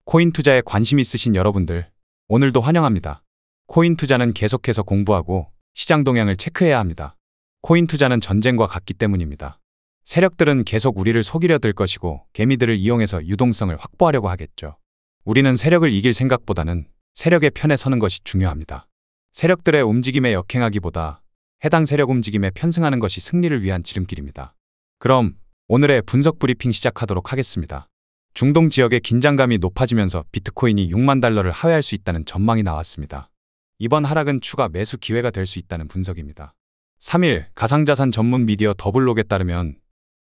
코인 투자에 관심 있으신 여러분들, 오늘도 환영합니다. 코인 투자는 계속해서 공부하고 시장 동향을 체크해야 합니다. 코인 투자는 전쟁과 같기 때문입니다. 세력들은 계속 우리를 속이려 들 것이고 개미들을 이용해서 유동성을 확보하려고 하겠죠. 우리는 세력을 이길 생각보다는 세력의 편에 서는 것이 중요합니다. 세력들의 움직임에 역행하기보다 해당 세력 움직임에 편승하는 것이 승리를 위한 지름길입니다. 그럼 오늘의 분석 브리핑 시작하도록 하겠습니다. 중동 지역의 긴장감이 높아지면서 비트코인이 6만 달러를 하회할 수 있다는 전망이 나왔습니다. 이번 하락은 추가 매수 기회가 될 수 있다는 분석입니다. 3일 가상자산 전문 미디어 더블록에 따르면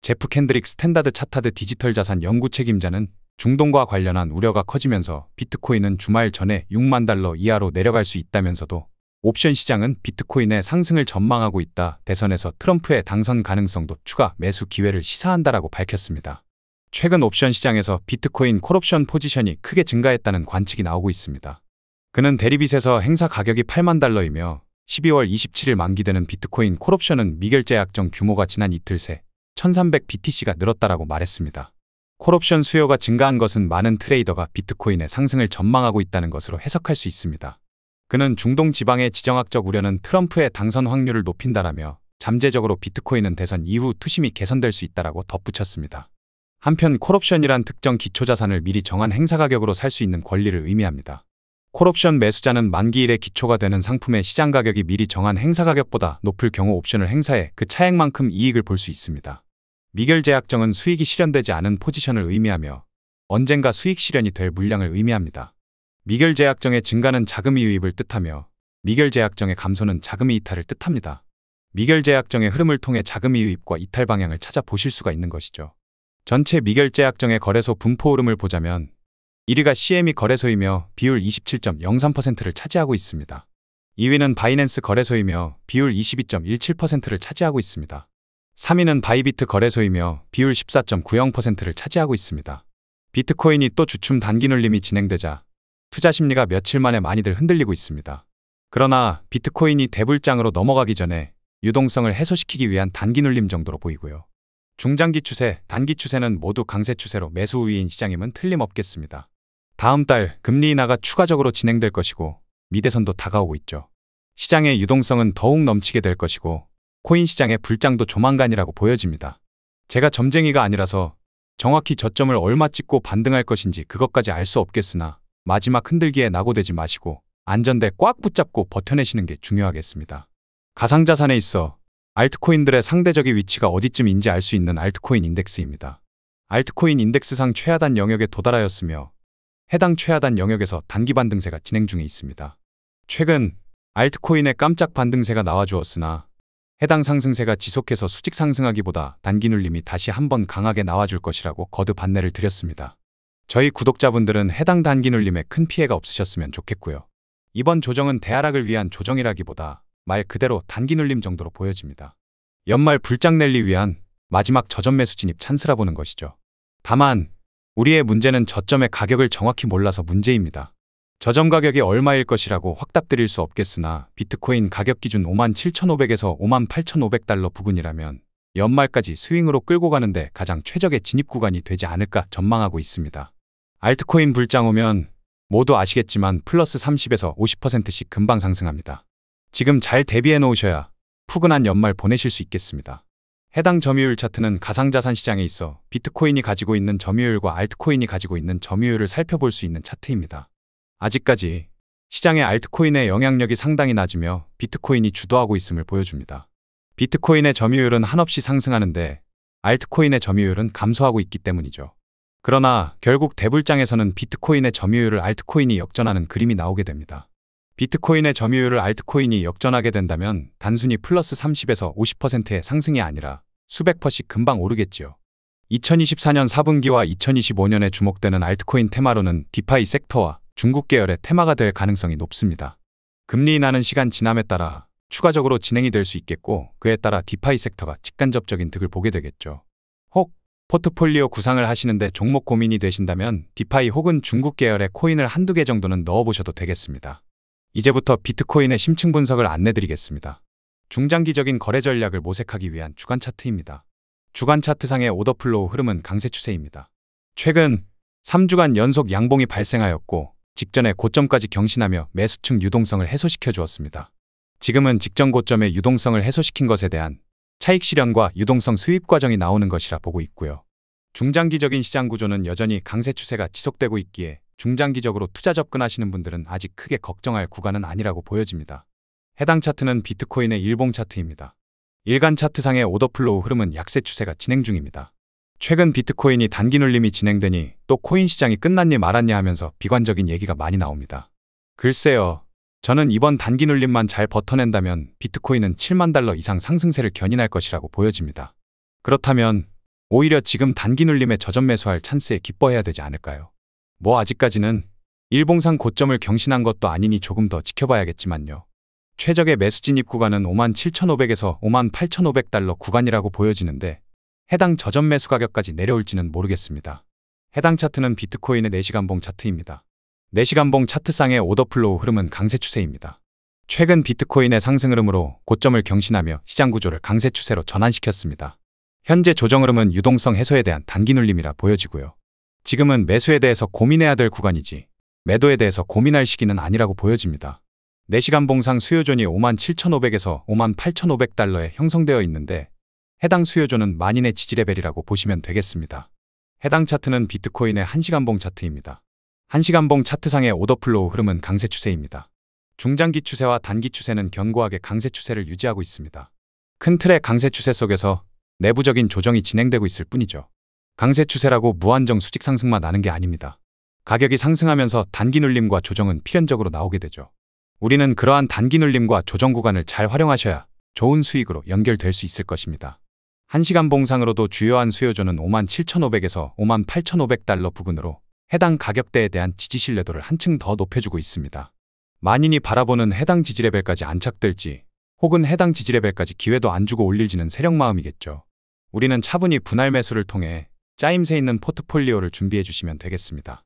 제프 캔드릭 스탠다드 차타드 디지털 자산 연구 책임자는 중동과 관련한 우려가 커지면서 비트코인은 주말 전에 6만 달러 이하로 내려갈 수 있다면서도 옵션 시장은 비트코인의 상승을 전망하고 있다. 대선에서 트럼프의 당선 가능성도 추가 매수 기회를 시사한다라고 밝혔습니다. 최근 옵션 시장에서 비트코인 콜옵션 포지션이 크게 증가했다는 관측이 나오고 있습니다. 그는 대리빗에서 행사 가격이 8만 달러이며 12월 27일 만기되는 비트코인 콜옵션은 미결제 약정 규모가 지난 이틀 새 1300BTC가 늘었다라고 말했습니다. 콜옵션 수요가 증가한 것은 많은 트레이더가 비트코인의 상승을 전망하고 있다는 것으로 해석할 수 있습니다. 그는 중동 지방의 지정학적 우려는 트럼프의 당선 확률을 높인다라며 잠재적으로 비트코인은 대선 이후 투심이 개선될 수 있다라고 덧붙였습니다. 한편 콜옵션이란 특정 기초자산을 미리 정한 행사 가격으로 살 수 있는 권리를 의미합니다. 콜옵션 매수자는 만기일에 기초가 되는 상품의 시장 가격이 미리 정한 행사 가격보다 높을 경우 옵션을 행사해 그 차액만큼 이익을 볼 수 있습니다. 미결제약정은 수익이 실현되지 않은 포지션을 의미하며 언젠가 수익 실현이 될 물량을 의미합니다. 미결제약정의 증가는 자금이 유입을 뜻하며 미결제약정의 감소는 자금이 이탈을 뜻합니다. 미결제약정의 흐름을 통해 자금이 유입과 이탈 방향을 찾아보실 수가 있는 것이죠. 전체 미결제약정의 거래소 분포 흐름을 보자면 1위가 CME 거래소이며 비율 27.03%를 차지하고 있습니다. 2위는 바이낸스 거래소이며 비율 22.17%를 차지하고 있습니다. 3위는 바이비트 거래소이며 비율 14.90%를 차지하고 있습니다. 비트코인이 또 주춤 단기 눌림이 진행되자 투자 심리가 며칠 만에 많이들 흔들리고 있습니다. 그러나 비트코인이 대불장으로 넘어가기 전에 유동성을 해소시키기 위한 단기 눌림 정도로 보이고요. 중장기 추세, 단기 추세는 모두 강세 추세로 매수 우위인 시장임은 틀림없겠습니다. 다음 달 금리 인하가 추가적으로 진행될 것이고 미대선도 다가오고 있죠. 시장의 유동성은 더욱 넘치게 될 것이고 코인 시장의 불장도 조만간이라고 보여집니다. 제가 점쟁이가 아니라서 정확히 저점을 얼마 찍고 반등할 것인지 그것까지 알 수 없겠으나 마지막 흔들기에 낙오되지 마시고 안전대 꽉 붙잡고 버텨내시는 게 중요하겠습니다. 가상자산에 있어 알트코인들의 상대적인 위치가 어디쯤인지 알 수 있는 알트코인 인덱스입니다. 알트코인 인덱스상 최하단 영역에 도달하였으며 해당 최하단 영역에서 단기 반등세가 진행 중에 있습니다. 최근 알트코인의 깜짝 반등세가 나와주었으나 해당 상승세가 지속해서 수직 상승하기보다 단기 눌림이 다시 한번 강하게 나와줄 것이라고 거듭 안내를 드렸습니다. 저희 구독자분들은 해당 단기 눌림에 큰 피해가 없으셨으면 좋겠고요. 이번 조정은 대하락을 위한 조정이라기보다 말 그대로 단기 눌림 정도로 보여집니다. 연말 불장 랠리 위한 마지막 저점 매수 진입 찬스라 보는 것이죠. 다만 우리의 문제는 저점의 가격을 정확히 몰라서 문제입니다. 저점 가격이 얼마일 것이라고 확답 드릴 수 없겠으나 비트코인 가격 기준 57,500에서 58,500달러 부근이라면 연말까지 스윙으로 끌고 가는데 가장 최적의 진입 구간이 되지 않을까 전망하고 있습니다. 알트코인 불장 오면 모두 아시겠지만 플러스 30에서 50%씩 금방 상승합니다. 지금 잘 대비해 놓으셔야 푸근한 연말 보내실 수 있겠습니다. 해당 점유율 차트는 가상자산 시장에 있어 비트코인이 가지고 있는 점유율과 알트코인이 가지고 있는 점유율을 살펴볼 수 있는 차트입니다. 아직까지 시장의 알트코인의 영향력이 상당히 낮으며 비트코인이 주도하고 있음을 보여줍니다. 비트코인의 점유율은 한없이 상승하는데 알트코인의 점유율은 감소하고 있기 때문이죠. 그러나 결국 대불장에서는 비트코인의 점유율을 알트코인이 역전하는 그림이 나오게 됩니다. 비트코인의 점유율을 알트코인이 역전하게 된다면 단순히 플러스 30에서 50%의 상승이 아니라 수백 퍼씩 금방 오르겠지요. 2024년 4분기와 2025년에 주목되는 알트코인 테마로는 디파이 섹터와 중국 계열의 테마가 될 가능성이 높습니다. 금리 인하는 시간 지남에 따라 추가적으로 진행이 될 수 있겠고 그에 따라 디파이 섹터가 직간접적인 득을 보게 되겠죠. 혹 포트폴리오 구상을 하시는데 종목 고민이 되신다면 디파이 혹은 중국 계열의 코인을 한두 개 정도는 넣어보셔도 되겠습니다. 이제부터 비트코인의 심층 분석을 안내드리겠습니다. 중장기적인 거래 전략을 모색하기 위한 주간 차트입니다. 주간 차트상의 오더플로우 흐름은 강세 추세입니다. 최근 3주간 연속 양봉이 발생하였고 직전에 고점까지 경신하며 매수층 유동성을 해소시켜 주었습니다. 지금은 직전 고점의 유동성을 해소시킨 것에 대한 차익 실현과 유동성 수입 과정이 나오는 것이라 보고 있고요. 중장기적인 시장 구조는 여전히 강세 추세가 지속되고 있기에 중장기적으로 투자 접근하시는 분들은 아직 크게 걱정할 구간은 아니라고 보여집니다. 해당 차트는 비트코인의 일봉 차트입니다. 일간 차트상의 오더플로우 흐름은 약세 추세가 진행 중입니다. 최근 비트코인이 단기 눌림이 진행되니 또 코인 시장이 끝났니 말았니 하면서 비관적인 얘기가 많이 나옵니다. 글쎄요. 저는 이번 단기 눌림만 잘 버텨낸다면 비트코인은 7만 달러 이상 상승세를 견인할 것이라고 보여집니다. 그렇다면 오히려 지금 단기 눌림에 저점 매수할 찬스에 기뻐해야 되지 않을까요? 뭐 아직까지는 일봉상 고점을 경신한 것도 아니니 조금 더 지켜봐야겠지만요. 최적의 매수 진입 구간은 57,500에서 58,500달러 구간이라고 보여지는데 해당 저점 매수 가격까지 내려올지는 모르겠습니다. 해당 차트는 비트코인의 4시간봉 차트입니다. 4시간봉 차트상의 오더플로우 흐름은 강세 추세입니다. 최근 비트코인의 상승 흐름으로 고점을 경신하며 시장 구조를 강세 추세로 전환시켰습니다. 현재 조정 흐름은 유동성 해소에 대한 단기 눌림이라 보여지고요. 지금은 매수에 대해서 고민해야 될 구간이지 매도에 대해서 고민할 시기는 아니라고 보여집니다. 4시간 봉상 수요존이 57,500에서 58,500달러에 형성되어 있는데 해당 수요존은 만인의 지지레벨이라고 보시면 되겠습니다. 해당 차트는 비트코인의 1시간봉 차트입니다. 1시간봉 차트상의 오더플로우 흐름은 강세 추세입니다. 중장기 추세와 단기 추세는 견고하게 강세 추세를 유지하고 있습니다. 큰 틀의 강세 추세 속에서 내부적인 조정이 진행되고 있을 뿐이죠. 강세 추세라고 무한정 수직 상승만 나는 게 아닙니다. 가격이 상승하면서 단기 눌림과 조정은 필연적으로 나오게 되죠. 우리는 그러한 단기 눌림과 조정 구간을 잘 활용하셔야 좋은 수익으로 연결될 수 있을 것입니다. 1시간 봉상으로도 주요한 수요존은 57,500에서 58,500달러 부근으로 해당 가격대에 대한 지지 신뢰도를 한층 더 높여주고 있습니다. 만인이 바라보는 해당 지지레벨까지 안착될지 혹은 해당 지지레벨까지 기회도 안 주고 올릴지는 세력마음이겠죠. 우리는 차분히 분할 매수를 통해 짜임새 있는 포트폴리오를 준비해 주시면 되겠습니다.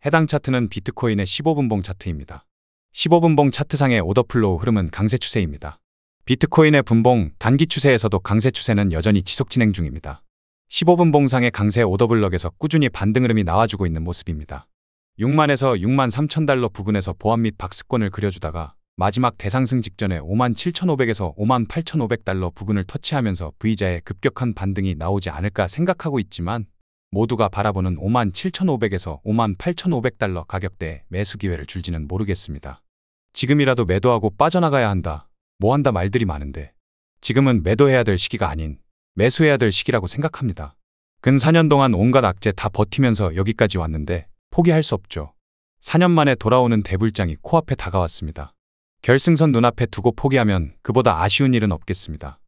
해당 차트는 비트코인의 15분봉 차트입니다. 15분봉 차트상의 오더플로우 흐름은 강세 추세입니다. 비트코인의 분봉, 단기 추세에서도 강세 추세는 여전히 지속 진행 중입니다. 15분봉상의 강세 오더블럭에서 꾸준히 반등 흐름이 나와주고 있는 모습입니다. 6만에서 6만 3천 달러 부근에서 보합 및 박스권을 그려주다가 마지막 대상승 직전에 57,500에서 58,500달러 부근을 터치하면서 V자의 급격한 반등이 나오지 않을까 생각하고 있지만 모두가 바라보는 57,500에서 58,500달러 가격대에 매수 기회를 줄지는 모르겠습니다. 지금이라도 매도하고 빠져나가야 한다. 뭐 한다 말들이 많은데 지금은 매도해야 될 시기가 아닌 매수해야 될 시기라고 생각합니다. 근 4년 동안 온갖 악재 다 버티면서 여기까지 왔는데 포기할 수 없죠. 4년 만에 돌아오는 대불장이 코앞에 다가왔습니다. 결승선 눈앞에 두고 포기하면 그보다 아쉬운 일은 없겠습니다.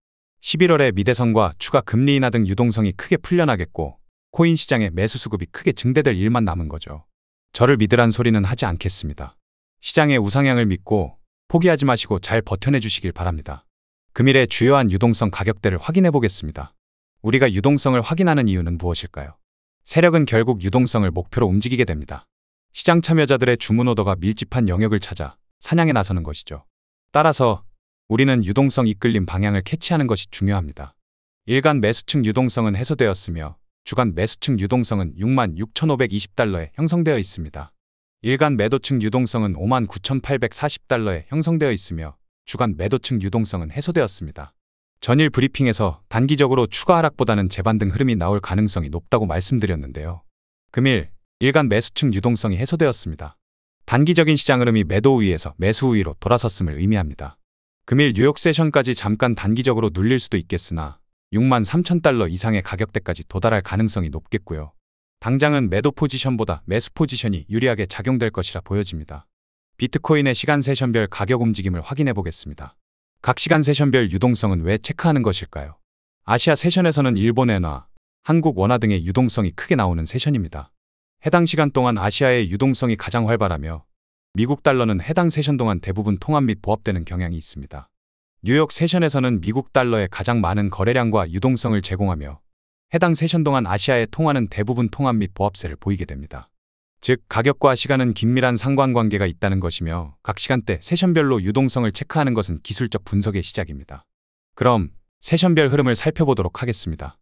11월에 미대선과 추가 금리 인하 등 유동성이 크게 풀려나겠고 코인 시장의 매수 수급이 크게 증대될 일만 남은 거죠. 저를 믿으란 소리는 하지 않겠습니다. 시장의 우상향을 믿고 포기하지 마시고 잘 버텨내 주시길 바랍니다. 금일의 주요한 유동성 가격대를 확인해 보겠습니다. 우리가 유동성을 확인하는 이유는 무엇일까요? 세력은 결국 유동성을 목표로 움직이게 됩니다. 시장 참여자들의 주문 오더가 밀집한 영역을 찾아 사냥에 나서는 것이죠. 따라서 우리는 유동성 이끌림 방향을 캐치하는 것이 중요합니다. 일간 매수층 유동성은 해소되었으며 주간 매수층 유동성은 66,520달러에 형성되어 있습니다. 일간 매도층 유동성은 59,840달러에 형성되어 있으며 주간 매도층 유동성은 해소되었습니다. 전일 브리핑에서 단기적으로 추가 하락보다는 재반등 흐름이 나올 가능성이 높다고 말씀드렸는데요. 금일 일간 매수층 유동성이 해소되었습니다. 단기적인 시장 흐름이 매도 우위에서 매수 우위로 돌아섰음을 의미합니다. 금일 뉴욕 세션까지 잠깐 단기적으로 눌릴 수도 있겠으나 63,000달러 이상의 가격대까지 도달할 가능성이 높겠고요. 당장은 매도 포지션보다 매수 포지션이 유리하게 작용될 것이라 보여집니다. 비트코인의 시간 세션별 가격 움직임을 확인해 보겠습니다. 각 시간 세션별 유동성은 왜 체크하는 것일까요? 아시아 세션에서는 일본 엔화, 한국 원화 등의 유동성이 크게 나오는 세션입니다. 해당 시간 동안 아시아의 유동성이 가장 활발하며 미국 달러는 해당 세션 동안 대부분 통합 및 보합되는 경향이 있습니다. 뉴욕 세션에서는 미국 달러의 가장 많은 거래량과 유동성을 제공하며 해당 세션 동안 아시아의 통화는 대부분 통합 및 보합세를 보이게 됩니다. 즉 가격과 시간은 긴밀한 상관관계가 있다는 것이며 각 시간대 세션별로 유동성을 체크하는 것은 기술적 분석의 시작입니다. 그럼 세션별 흐름을 살펴보도록 하겠습니다.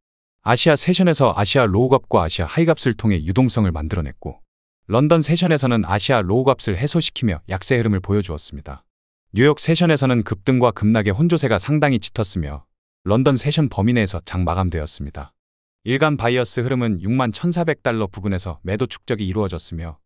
아시아 세션에서 아시아 로우값과 아시아 하이값을 통해 유동성을 만들어냈고, 런던 세션에서는 아시아 로우값을 해소시키며 약세 흐름을 보여주었습니다. 뉴욕 세션에서는 급등과 급락의 혼조세가 상당히 짙었으며 런던 세션 범위 내에서 장 마감되었습니다. 일간 바이어스 흐름은 61,400달러 부근에서 매도 축적이 이루어졌으며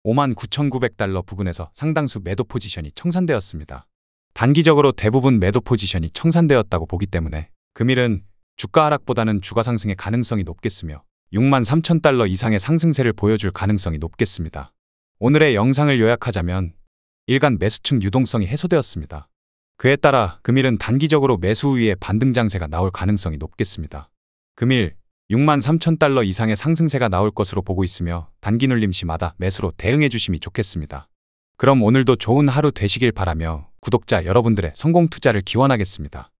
59,900달러 부근에서 상당수 매도 포지션이 청산되었습니다. 단기적으로 대부분 매도 포지션이 청산되었다고 보기 때문에 금일은 주가 하락보다는 주가 상승의 가능성이 높겠으며 63,000달러 이상의 상승세를 보여줄 가능성이 높겠습니다. 오늘의 영상을 요약하자면 일간 매수층 유동성이 해소되었습니다. 그에 따라 금일은 단기적으로 매수 우위에 반등 장세가 나올 가능성이 높겠습니다. 금일 63,000달러 이상의 상승세가 나올 것으로 보고 있으며 단기 눌림 시마다 매수로 대응해 주심이 좋겠습니다. 그럼 오늘도 좋은 하루 되시길 바라며 구독자 여러분들의 성공 투자를 기원하겠습니다.